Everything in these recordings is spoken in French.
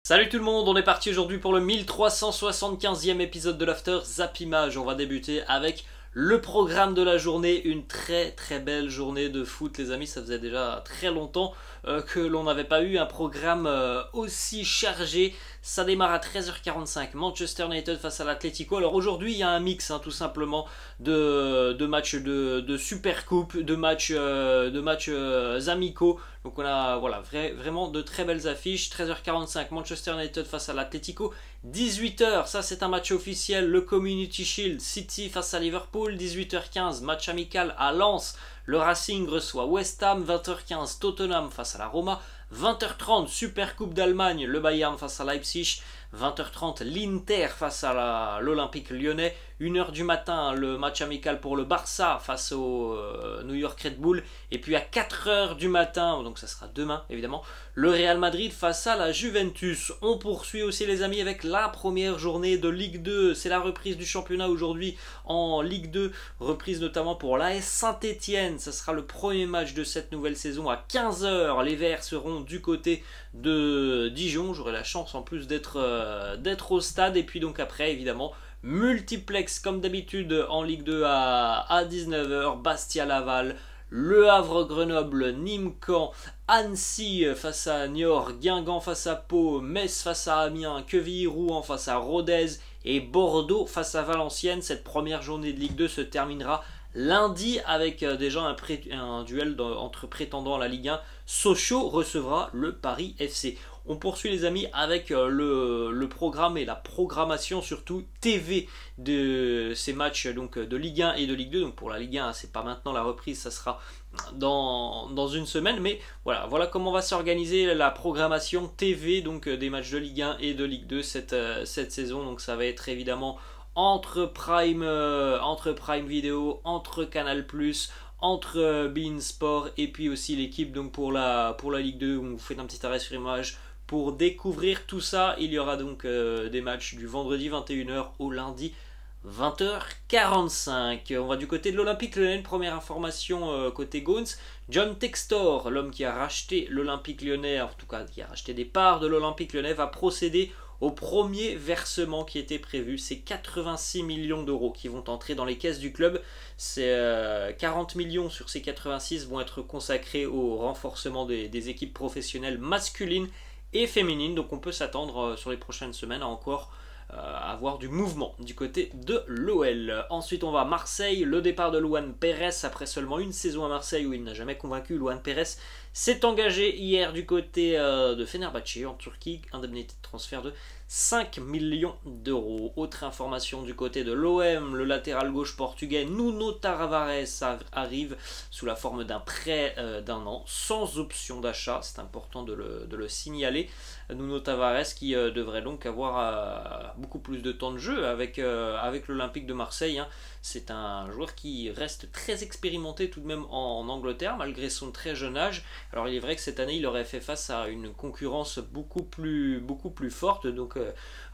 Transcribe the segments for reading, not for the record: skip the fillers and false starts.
Salut tout le monde, on est parti aujourd'hui pour le 1375e épisode de l'After Zappimage. On va débuter avec le programme de la journée, une très belle journée de foot les amis, ça faisait déjà très longtemps que l'on n'avait pas eu un programme aussi chargé. Ça démarre à 13h45, Manchester United face à l'Atlético. Alors aujourd'hui il y a un mix tout simplement de matchs de Super Coupe, de matchs amicaux. Donc on a voilà, vraiment de très belles affiches. 13h45, Manchester United face à l'Atlético. 18h, ça c'est un match officiel, le Community Shield, City face à Liverpool. 18h15, match amical à Lens. Le Racing reçoit West Ham. 20h15, Tottenham face à la Roma. 20h30, Super Coupe d'Allemagne, le Bayern face à Leipzig. 20h30, l'Inter face à l'Olympique Lyonnais. 1h du matin, le match amical pour le Barça face au New York Red Bull. Et puis à 4h du matin, donc ça sera demain évidemment, le Real Madrid face à la Juventus. On poursuit aussi les amis avec la première journée de Ligue 2. C'est la reprise du championnat aujourd'hui en Ligue 2. Reprise notamment pour l'AS Saint-Etienne. Ça sera le premier match de cette nouvelle saison à 15h. Les Verts seront du côté de Dijon. J'aurai la chance en plus d'être au stade. Et puis donc après évidemment multiplex comme d'habitude en Ligue 2 à 19h, Bastia-Laval, Le Havre-Grenoble, Nîmes-Caen, Annecy face à Niort, Guingamp face à Pau, Metz face à Amiens, Quevilly-Rouen face à Rodez et Bordeaux face à Valenciennes. Cette première journée de Ligue 2 se terminera lundi avec déjà un duel entre prétendants à la Ligue 1. Sochaux recevra le Paris FC. On poursuit les amis avec le programme et la programmation surtout TV de ces matchs donc de Ligue 1 et de Ligue 2. Donc pour la Ligue 1, c'est pas maintenant la reprise, ça sera dans une semaine. Mais voilà comment va s'organiser la programmation TV donc des matchs de Ligue 1 et de Ligue 2 cette saison. Donc ça va être évidemment entre Prime Video, entre Canal+, entre beIN Sport et puis aussi l'équipe donc pour la Ligue 2 où vous faites un petit arrêt sur image pour découvrir tout ça. Il y aura donc des matchs du vendredi 21h au lundi 20h45. On va du côté de l'Olympique Lyonnais. Première information côté Gauns. John Textor, l'homme qui a racheté l'Olympique Lyonnais, en tout cas qui a racheté des parts de l'Olympique Lyonnais, va procéder au premier versement qui était prévu. C'est 86 millions d'euros qui vont entrer dans les caisses du club. C'est 40 millions sur ces 86 vont être consacrés au renforcement des équipes professionnelles masculines et féminines. Donc on peut s'attendre sur les prochaines semaines à encore avoir du mouvement du côté de l'OL. Ensuite on va à Marseille, le départ de Luan Pérez après seulement une saison à Marseille où il n'a jamais convaincu. Luan Pérez s'est engagé hier du côté de Fenerbahçe en Turquie, indemnité de transfert de 5 millions d'euros. Autre information du côté de l'OM, le latéral gauche portugais Nuno Tavares arrive sous la forme d'un prêt d'un an sans option d'achat. C'est important de le signaler. Nuno Tavares qui devrait donc avoir beaucoup plus de temps de jeu avec l'Olympique de Marseille. C'est un joueur qui reste très expérimenté tout de même en Angleterre malgré son très jeune âge. Alors il est vrai que cette année il aurait fait face à une concurrence beaucoup plus forte. Donc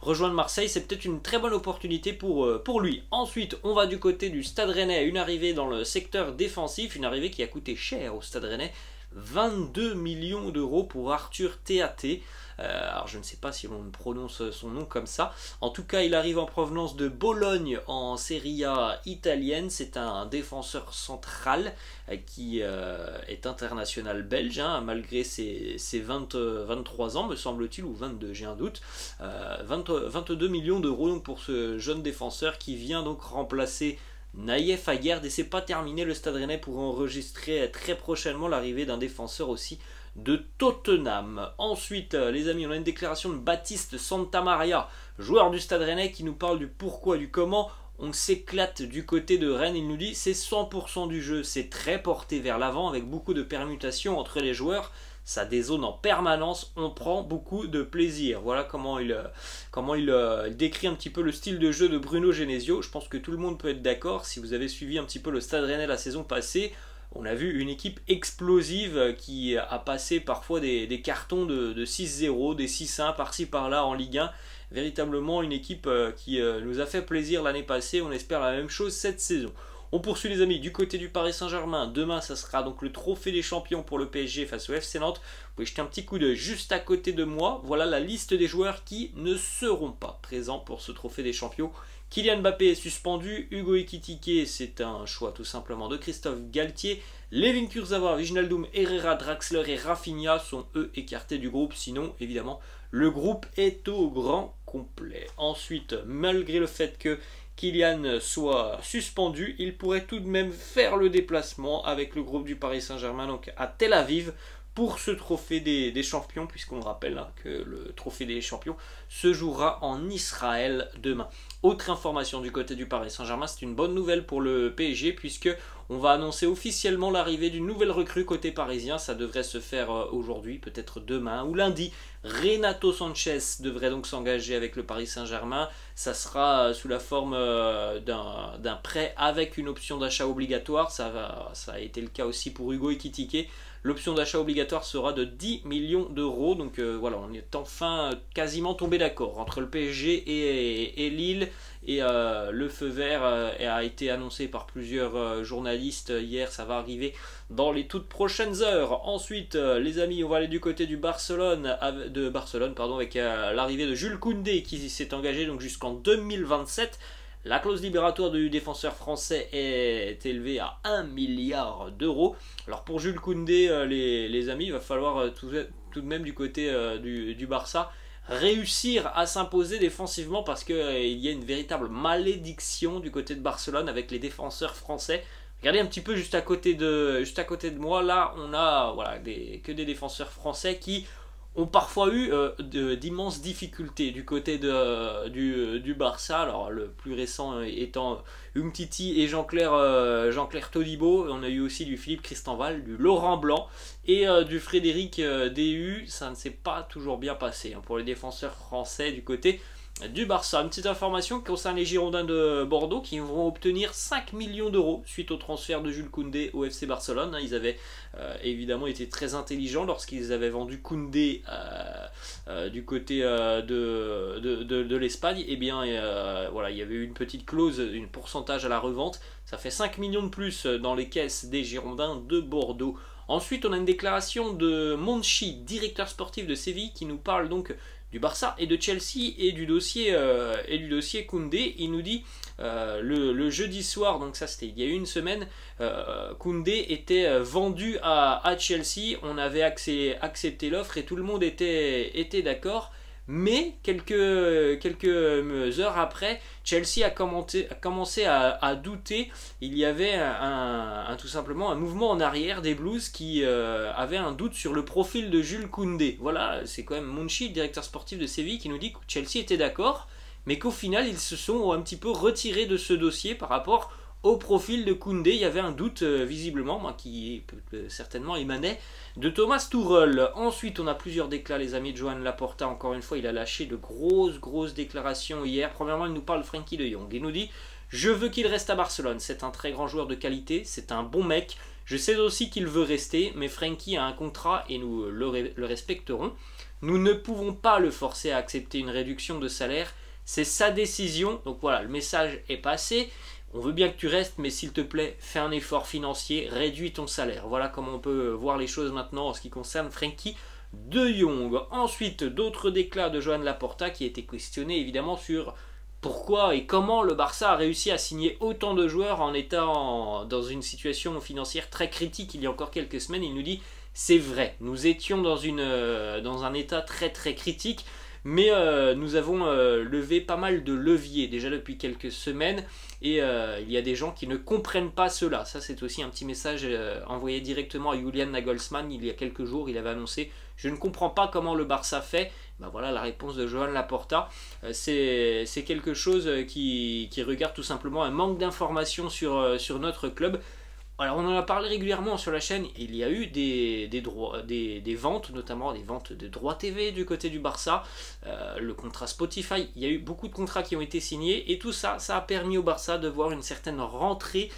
rejoindre Marseille c'est peut-être une très bonne opportunité pour lui. Ensuite on va du côté du Stade Rennais. Une arrivée dans le secteur défensif. Une arrivée qui a coûté cher au Stade Rennais. 22 millions d'euros pour Arthur Théaté. Alors je ne sais pas si l'on prononce son nom comme ça. En tout cas il arrive en provenance de Bologne en Serie A italienne. C'est un défenseur central qui est international belge malgré ses 23 ans me semble-t-il, ou 22, j'ai un doute. 22 millions d'euros donc pour ce jeune défenseur qui vient donc remplacer Naïef Aguerd. Et c'est pas terminé, le Stade Rennais pourrait enregistrer très prochainement l'arrivée d'un défenseur aussi de Tottenham. Ensuite les amis, on a une déclaration de Baptiste Santamaria, joueur du Stade Rennais, qui nous parle du pourquoi, du comment. On s'éclate du côté de Rennes. Il nous dit c'est 100% du jeu, c'est très porté vers l'avant avec beaucoup de permutations entre les joueurs. Ça dézone en permanence, on prend beaucoup de plaisir. Voilà comment il décrit un petit peu le style de jeu de Bruno Genesio. Je pense que tout le monde peut être d'accord. Si vous avez suivi un petit peu le Stade Rennais la saison passée, on a vu une équipe explosive qui a passé parfois des cartons de 6-0, des 6-1 par-ci par-là en Ligue 1. Véritablement une équipe qui nous a fait plaisir l'année passée. On espère la même chose cette saison. On poursuit les amis du côté du Paris Saint-Germain. Demain, ça sera donc le trophée des champions pour le PSG face au FC Nantes. Vous pouvez jeter un petit coup d'œil juste à côté de moi. Voilà la liste des joueurs qui ne seront pas présents pour ce trophée des champions. Kylian Mbappé est suspendu, Hugo Ekitike, c'est un choix tout simplement de Christophe Galtier. Layvin Kurzawa, Wijnaldum, Herrera, Draxler et Rafinha sont eux écartés du groupe. Sinon, évidemment, le groupe est au grand complet. Ensuite, malgré le fait que Kylian soit suspendu, il pourrait tout de même faire le déplacement avec le groupe du Paris Saint-Germain, donc à Tel Aviv, pour ce trophée des champions, puisqu'on rappelle que le trophée des champions se jouera en Israël demain. Autre information du côté du Paris Saint-Germain, c'est une bonne nouvelle pour le PSG, puisque on va annoncer officiellement l'arrivée d'une nouvelle recrue côté parisien. Ça devrait se faire aujourd'hui, peut-être demain ou lundi. Renato Sanchez devrait donc s'engager avec le Paris Saint-Germain. Ça sera sous la forme d'un prêt avec une option d'achat obligatoire. Ça a été le cas aussi pour Hugo Ekitike. L'option d'achat obligatoire sera de 10 millions d'euros. Donc voilà, on est enfin quasiment tombé d'accord entre le PSG et Lille. Et le feu vert a été annoncé par plusieurs journalistes hier. Ça va arriver dans les toutes prochaines heures. Ensuite, les amis, on va aller du côté de Barcelone avec l'arrivée de Jules Koundé qui s'est engagé donc jusqu'en 2027. La clause libératoire du défenseur français est élevée à 1 milliard d'euros. Alors pour Jules Koundé, les amis, il va falloir tout de même du côté du Barça réussir à s'imposer défensivement, parce qu'il y a une véritable malédiction du côté de Barcelone avec les défenseurs français. Regardez un petit peu juste à côté de moi, là on a que des défenseurs français qui ont parfois eu d'immenses difficultés du côté du Barça. Alors le plus récent étant Umtiti et Jean-Claire Todibo. On a eu aussi du Philippe Cristanval, du Laurent Blanc et du Frédéric Déhu. Ça ne s'est pas toujours bien passé pour les défenseurs français du côté du Barça. Une petite information qui concerne les Girondins de Bordeaux qui vont obtenir 5 millions d'euros suite au transfert de Jules Koundé au FC Barcelone. Ils avaient évidemment été très intelligents lorsqu'ils avaient vendu Koundé du côté de l'Espagne. Et bien voilà, il y avait eu une petite clause, un pourcentage à la revente. Ça fait 5 millions de plus dans les caisses des Girondins de Bordeaux. Ensuite, on a une déclaration de Monchi, directeur sportif de Séville, qui nous parle donc du Barça et de Chelsea et du dossier Koundé. Il nous dit le jeudi soir, donc ça c'était il y a une semaine, Koundé était vendu à Chelsea. On avait accepté l'offre et tout le monde était d'accord. Mais quelques heures après, Chelsea a commencé à douter. Il y avait tout simplement un mouvement en arrière des Blues qui avait un doute sur le profil de Jules Koundé. Voilà, c'est quand même Monchi, directeur sportif de Séville, qui nous dit que Chelsea était d'accord, mais qu'au final ils se sont un petit peu retirés de ce dossier par rapport au profil de Koundé. Il y avait un doute visiblement qui certainement émanait de Thomas Tuchel. Ensuite, on a plusieurs déclats, les amis de Joan Laporta. Encore une fois, il a lâché de grosses déclarations hier. Premièrement, il nous parle de Frenkie de Jong. Il nous dit « Je veux qu'il reste à Barcelone. C'est un très grand joueur de qualité. C'est un bon mec. Je sais aussi qu'il veut rester, mais Frenkie a un contrat et nous le respecterons. Nous ne pouvons pas le forcer à accepter une réduction de salaire. C'est sa décision. » Donc voilà, le message est passé. On veut bien que tu restes, mais s'il te plaît, fais un effort financier, réduis ton salaire. Voilà comment on peut voir les choses maintenant en ce qui concerne Frenkie de Jong. Ensuite, d'autres déclats de Joan Laporta qui a été questionné évidemment sur pourquoi et comment le Barça a réussi à signer autant de joueurs en étant dans une situation financière très critique il y a encore quelques semaines. Il nous dit « C'est vrai, nous étions dans un état très critique ». Mais nous avons levé pas mal de leviers déjà depuis quelques semaines et il y a des gens qui ne comprennent pas cela. Ça c'est aussi un petit message envoyé directement à Julian Nagelsmann il y a quelques jours. Il avait annoncé « Je ne comprends pas comment le Barça fait ». Ben voilà la réponse de Joan Laporta. C'est quelque chose qui regarde tout simplement un manque d'informations sur notre club. Alors on en a parlé régulièrement sur la chaîne, il y a eu des ventes, notamment des ventes de droits TV du côté du Barça, le contrat Spotify, il y a eu beaucoup de contrats qui ont été signés et tout ça, ça a permis au Barça de voir une certaine rentrée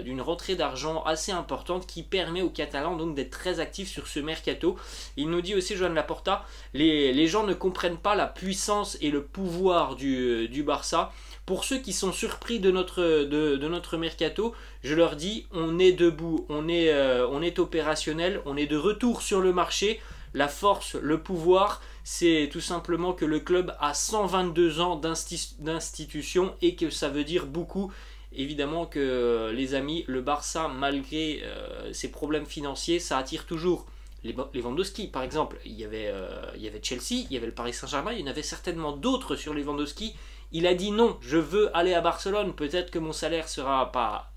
d'une rentrée d'argent assez importante qui permet aux Catalans donc d'être très actifs sur ce mercato. Il nous dit aussi, Joan Laporta, les gens ne comprennent pas la puissance et le pouvoir du Barça. Pour ceux qui sont surpris de notre mercato, je leur dis, on est debout, on est opérationnel, on est de retour sur le marché. La force, le pouvoir, c'est tout simplement que le club a 122 ans d'institution et que ça veut dire beaucoup. Évidemment que les amis, le Barça, malgré ses problèmes financiers, ça attire toujours les Lewandowski. Par exemple, il y avait Chelsea, il y avait le Paris Saint-Germain, il y en avait certainement d'autres sur Lewandowski. Il a dit non, je veux aller à Barcelone. Peut-être que mon salaire sera pas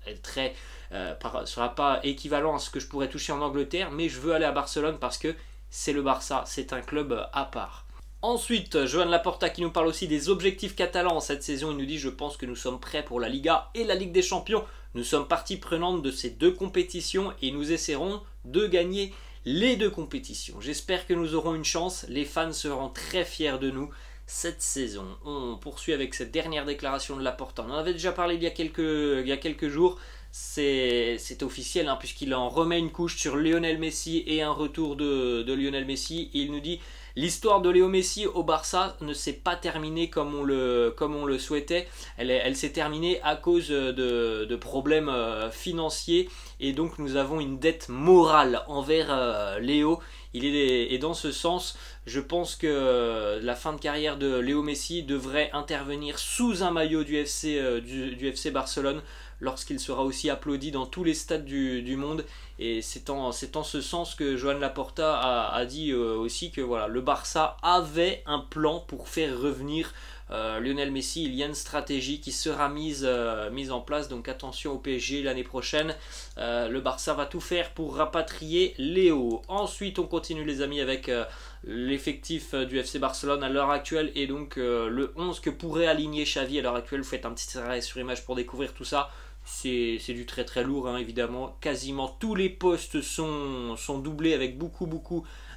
sera pas équivalent à ce que je pourrais toucher en Angleterre, mais je veux aller à Barcelone parce que c'est le Barça, c'est un club à part. Ensuite, Joan Laporta qui nous parle aussi des objectifs catalans cette saison. Il nous dit, je pense que nous sommes prêts pour la Liga et la Ligue des Champions. Nous sommes partie prenante de ces deux compétitions et nous essaierons de gagner les deux compétitions. J'espère que nous aurons une chance. Les fans seront très fiers de nous cette saison. On poursuit avec cette dernière déclaration de Laporta. On en avait déjà parlé il y a quelques jours. C'est officiel hein, puisqu'il en remet une couche sur Lionel Messi et un retour de Lionel Messi. Et il nous dit, l'histoire de Léo Messi au Barça ne s'est pas terminée comme on le souhaitait. Elle s'est terminée à cause de problèmes financiers et donc nous avons une dette morale envers Léo. Et dans ce sens, je pense que la fin de carrière de Léo Messi devrait intervenir sous un maillot du FC Barcelone lorsqu'il sera aussi applaudi dans tous les stades du monde. Et c'est en ce sens que Joan Laporta a dit aussi que voilà, le Barça avait un plan pour faire revenir Lionel Messi. Il y a une stratégie qui sera mise en place, donc attention au PSG l'année prochaine. Le Barça va tout faire pour rapatrier Léo. Ensuite on continue les amis avec l'effectif du FC Barcelone à l'heure actuelle et donc le 11 que pourrait aligner Xavi à l'heure actuelle. Vous faites un petit arrêt sur image pour découvrir tout ça. C'est du très très lourd hein, évidemment. Quasiment tous les postes sont doublés avec beaucoup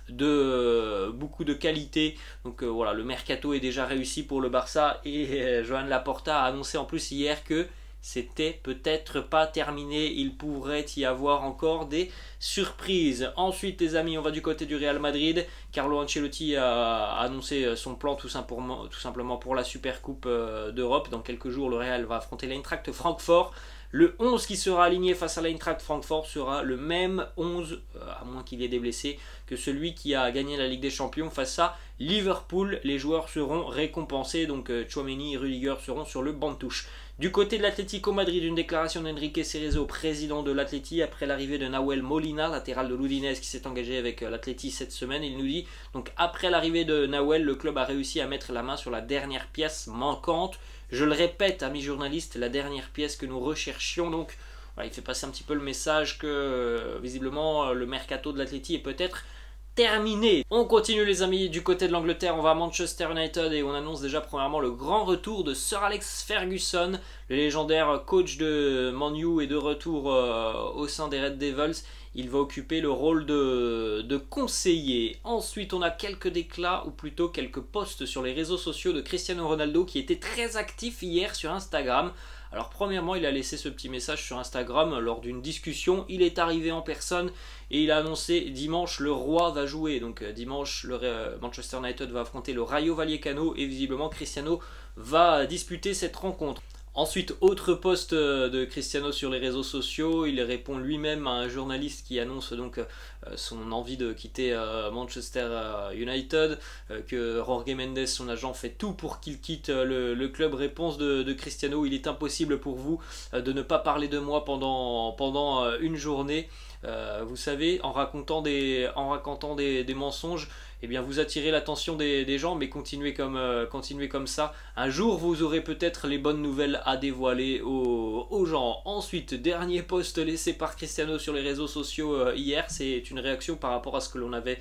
de qualité. Donc voilà, le mercato est déjà réussi pour le Barça et Joan Laporta a annoncé en plus hier que c'était peut-être pas terminé, il pourrait y avoir encore des surprises. Ensuite les amis, on va du côté du Real Madrid. Carlo Ancelotti a annoncé son plan tout simplement pour la Supercoupe d'Europe. Dans quelques jours le Real va affronter l'Eintracht Francfort. Le 11 qui sera aligné face à l'Eintracht Francfort sera le même 11, à moins qu'il y ait des blessés, que celui qui a gagné la Ligue des Champions face à Liverpool. Les joueurs seront récompensés, donc Tchouaméni et Rudiger seront sur le banc de touche. Du côté de l'Atlético Madrid, une déclaration d'Enrique Cerezo, président de l'Atleti, après l'arrivée de Nahuel Molina, latéral de l'Udinese qui s'est engagé avec l'Atleti cette semaine. Il nous dit, donc après l'arrivée de Nahuel, le club a réussi à mettre la main sur la dernière pièce manquante. Je le répète, amis journalistes, la dernière pièce que nous recherchions. Donc voilà, il fait passer un petit peu le message que visiblement le mercato de l'Atleti est peut-être terminé. On continue les amis, du côté de l'Angleterre, on va à Manchester United et on annonce déjà premièrement le grand retour de Sir Alex Ferguson. Le légendaire coach de Man U est de retour au sein des Red Devils. Il va occuper le rôle de conseiller. Ensuite, on a quelques déclats, ou plutôt quelques posts sur les réseaux sociaux de Cristiano Ronaldo qui était très actif hier sur Instagram. Alors premièrement, il a laissé ce petit message sur Instagram lors d'une discussion. Il est arrivé en personne et il a annoncé dimanche le roi va jouer. Donc dimanche, Manchester United va affronter le Rayo Vallecano et visiblement Cristiano va disputer cette rencontre. Ensuite, autre post de Cristiano sur les réseaux sociaux, il répond lui-même à un journaliste qui annonce donc son envie de quitter Manchester United, que Jorge Mendes, son agent, fait tout pour qu'il quitte le club. Réponse de Cristiano, il est impossible pour vous de ne pas parler de moi pendant une journée. Vous savez, en racontant des mensonges, eh bien vous attirez l'attention des gens, mais continuez comme ça. Un jour, vous aurez peut-être les bonnes nouvelles à dévoiler aux gens. Ensuite, dernier post laissé par Cristiano sur les réseaux sociaux hier, c'est une réaction par rapport à ce que l'on avait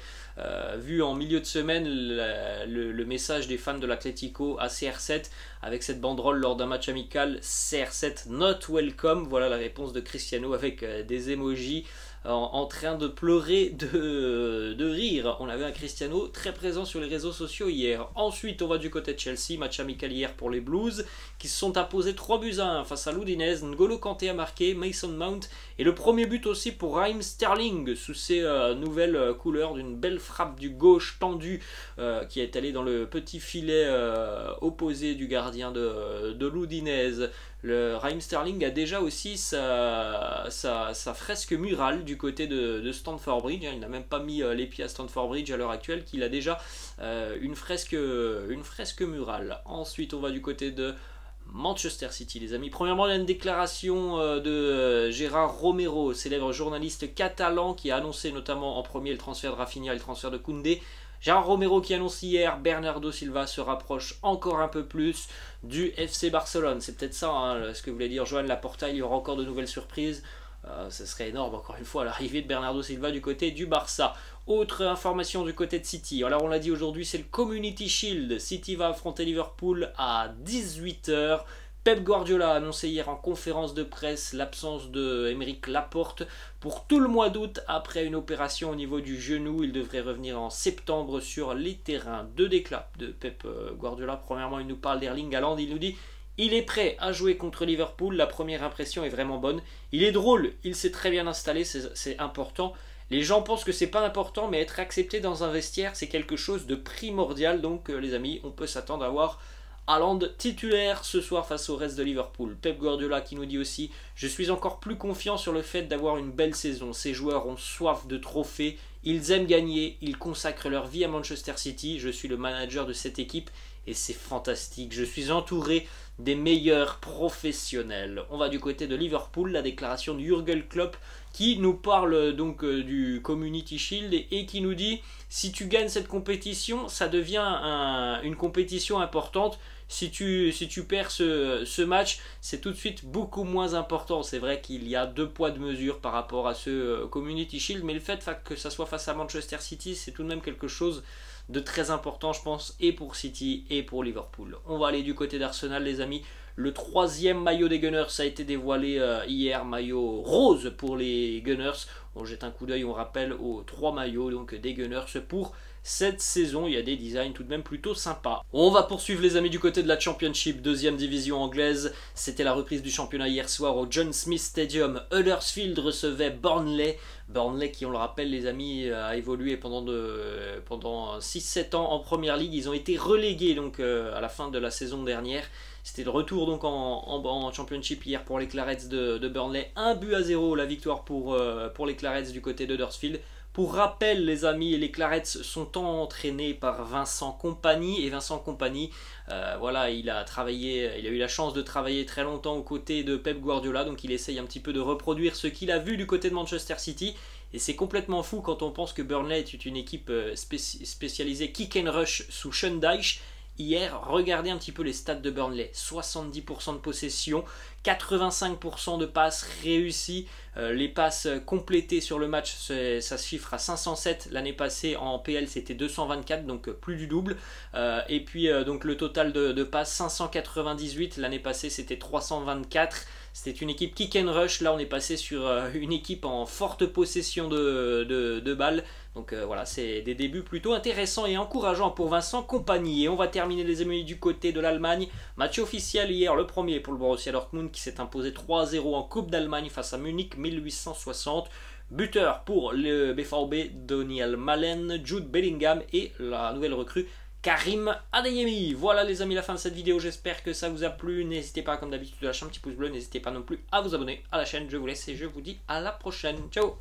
vu en milieu de semaine, le message des fans de l'Atlético à CR7, avec cette banderole lors d'un match amical, CR7 not welcome. Voilà la réponse de Cristiano avec des emojis. en train de pleurer de rire. On avait un Cristiano très présent sur les réseaux sociaux hier. Ensuite, on va du côté de Chelsea, match amical hier pour les Blues, qui se sont imposés 3-1 face à l'Udinese. N'Golo Kanté a marqué, Mason Mount, et le premier but aussi pour Raheem Sterling, sous ses nouvelles couleurs, d'une belle frappe du gauche tendue qui est allée dans le petit filet opposé du gardien de l'Udinese. Le Raheem Sterling a déjà aussi sa fresque murale du côté de Stamford Bridge. Il n'a même pas mis les pieds à Stamford Bridge à l'heure actuelle, qu'il a déjà une fresque murale. Ensuite, on va du côté de Manchester City, les amis. Premièrement, il y a une déclaration de Gérard Romero, célèbre journaliste catalan, qui a annoncé notamment en premier le transfert de Rafinha et le transfert de Koundé. Gérard Romero qui annonce hier, Bernardo Silva se rapproche encore un peu plus du FC Barcelone. C'est peut-être ça ce que voulait dire Joan Laporta, il y aura encore de nouvelles surprises. Ce serait énorme encore une fois l'arrivée de Bernardo Silva du côté du Barça. Autre information du côté de City. Alors on l'a dit aujourd'hui, c'est le Community Shield. City va affronter Liverpool à 18 h. Pep Guardiola a annoncé hier en conférence de presse l'absence de Aymeric Laporte pour tout le mois d'août après une opération au niveau du genou. Il devrait revenir en septembre sur les terrains. Deux déclats de Pep Guardiola. Premièrement, il nous parle d'Erling Haaland. Il nous dit: il est prêt à jouer contre Liverpool. La première impression est vraiment bonne. Il est drôle, il s'est très bien installé, c'est important. Les gens pensent que c'est pas important, mais être accepté dans un vestiaire, c'est quelque chose de primordial. Donc les amis, on peut s'attendre à voir Haaland titulaire ce soir face au reste de Liverpool. Pep Guardiola qui nous dit aussi: je suis encore plus confiant sur le fait d'avoir une belle saison. Ces joueurs ont soif de trophées, ils aiment gagner, ils consacrent leur vie à Manchester City. Je suis le manager de cette équipe et c'est fantastique. Je suis entouré des meilleurs professionnels. On va du côté de Liverpool, la déclaration de Jürgen Klopp qui nous parle donc du Community Shield et qui nous dit: si tu gagnes cette compétition, ça devient une compétition importante. Si tu perds ce match, c'est tout de suite beaucoup moins important. C'est vrai qu'il y a deux poids deux mesures par rapport à ce Community Shield, mais le fait que ça soit face à Manchester City, c'est tout de même quelque chose de très important, je pense, et pour City et pour Liverpool. On va aller du côté d'Arsenal, les amis. Le troisième maillot des Gunners a été dévoilé hier, maillot rose pour les Gunners. On jette un coup d'œil, on rappelle, aux trois maillots donc, des Gunners pour cette saison. Il y a des designs tout de même plutôt sympas. On va poursuivre, les amis, du côté de la Championship, deuxième division anglaise. C'était la reprise du championnat hier soir au John Smith Stadium. Huddersfield recevait Burnley. Burnley qui, on le rappelle, les amis, a évolué pendant 6-7 ans en Première Ligue. Ils ont été relégués donc, à la fin de la saison dernière. C'était le retour donc en Championship hier pour les Clarets de Burnley. 1-0 la victoire pour les Clarets du côté d'Huddersfield. Pour rappel, les amis, les Clarets sont entraînés par Vincent Kompany. Et Vincent Kompany, voilà, il a eu la chance de travailler très longtemps aux côtés de Pep Guardiola. Donc il essaye un petit peu de reproduire ce qu'il a vu du côté de Manchester City. Et c'est complètement fou quand on pense que Burnley est une équipe spécialisée kick and rush sous Sean Dyche. Hier, regardez un petit peu les stats de Burnley. 70% de possession, 85% de passes réussies. Les passes complétées sur le match, ça se chiffre à 507. L'année passée, en PL, c'était 224, donc plus du double. Et puis, donc le total de passes, 598. L'année passée, c'était 324. C'était une équipe kick and rush. Là, on est passé sur une équipe en forte possession de balles. Donc voilà, c'est des débuts plutôt intéressants et encourageants pour Vincent Kompany. Et on va terminer, les amis, du côté de l'Allemagne. Match officiel hier, le premier pour le Borussia Dortmund qui s'est imposé 3-0 en Coupe d'Allemagne face à Munich 1860. Buteur pour le BVB, Daniel Malen, Jude Bellingham et la nouvelle recrue Karim Adeyemi. Voilà, les amis, la fin de cette vidéo. J'espère que ça vous a plu. N'hésitez pas, comme d'habitude, à lâcher un petit pouce bleu. N'hésitez pas non plus à vous abonner à la chaîne. Je vous laisse et je vous dis à la prochaine. Ciao!